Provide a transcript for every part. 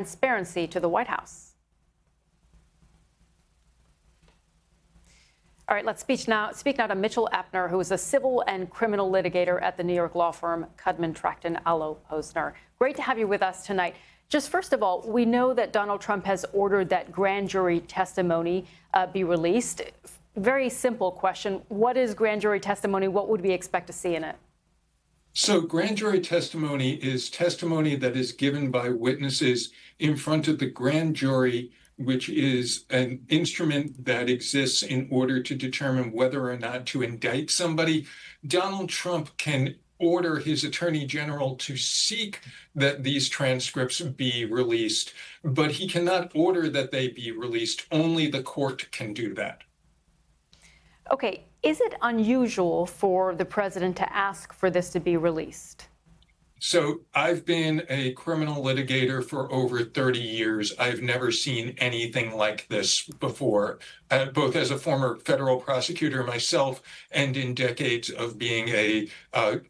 transparency to the White House. All right, let's speak now to Mitchell Epner, who is a civil and criminal litigator at the New York law firm Cudman Trachtenberg Allo Posner. Great to have you with us tonight. Just first of all, we know that Donald Trump has ordered that grand jury testimony be released. Very simple question. What is grand jury testimony? What would we expect to see in it? So grand jury testimony is testimony that is given by witnesses in front of the grand jury, which is an instrument that exists in order to determine whether or not to indict somebody. Donald Trump can order his attorney general to seek that these transcripts be released, but he cannot order that they be released. Only the court can do that. Okay, is it unusual for the president to ask for this to be released? So I've been a criminal litigator for over 30 years. I've never seen anything like this before, both as a former federal prosecutor myself and in decades of being a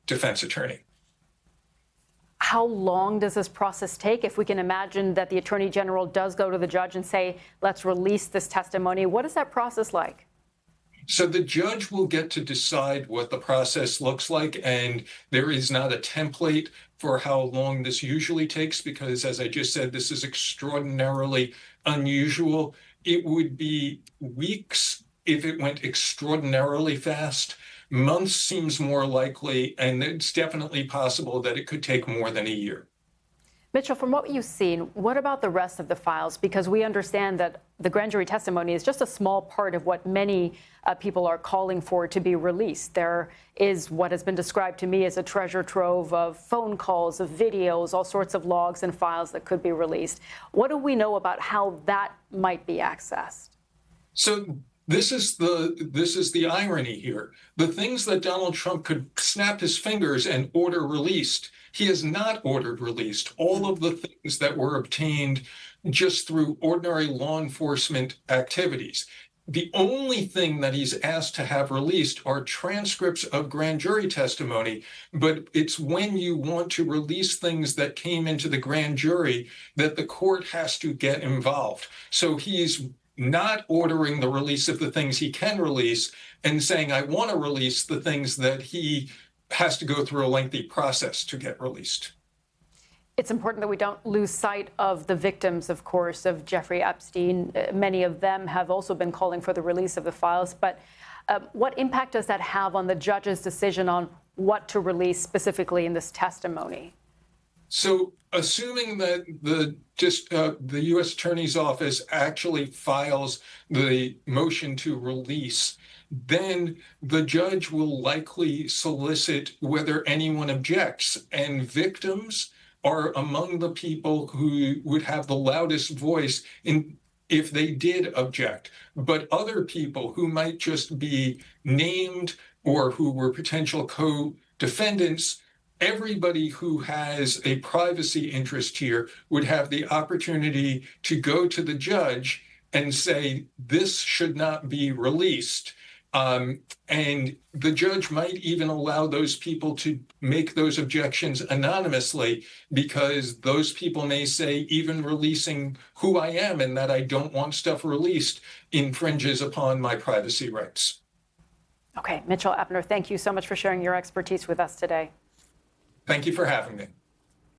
defense attorney. How long does this process take? If we can imagine that the attorney general does go to the judge and say, let's release this testimony, what is that process like? So the judge will get to decide what the process looks like, and there is not a template for how long this usually takes because, as I just said, this is extraordinarily unusual. It would be weeks if it went extraordinarily fast. Months seems more likely, and it's definitely possible that it could take more than a year. Mitchell, from what you've seen, what about the rest of the files? Because we understand that the grand jury testimony is just a small part of what many people are calling for to be released. There is what has been described to me as a treasure trove of phone calls, of videos, all sorts of logs and files that could be released. What do we know about how that might be accessed? So this is the irony here. The things that Donald Trump could snap his fingers and order released, he has not ordered released. All of the things that were obtained just through ordinary law enforcement activities. The only thing that he's asked to have released are transcripts of grand jury testimony, but it's when you want to release things that came into the grand jury that the court has to get involved. So he's not ordering the release of the things he can release and saying, I want to release the things that he has to go through a lengthy process to get released. It's important that we don't lose sight of the victims, of course, of Jeffrey Epstein. Many of them have also been calling for the release of the files. But what impact does that have on the judge's decision on what to release specifically in this testimony? So assuming that the U.S. Attorney's Office actually files the motion to release, then the judge will likely solicit whether anyone objects. And victims are among the people who would have the loudest voice if they did object. But other people who might just be named or who were potential co-defendants, everybody who has a privacy interest here would have the opportunity to go to the judge and say, this should not be released. And the judge might even allow those people to make those objections anonymously because those people may say even releasing who I am and that I don't want stuff released infringes upon my privacy rights. Okay, Mitchell Epner, thank you so much for sharing your expertise with us today. Thank you for having me.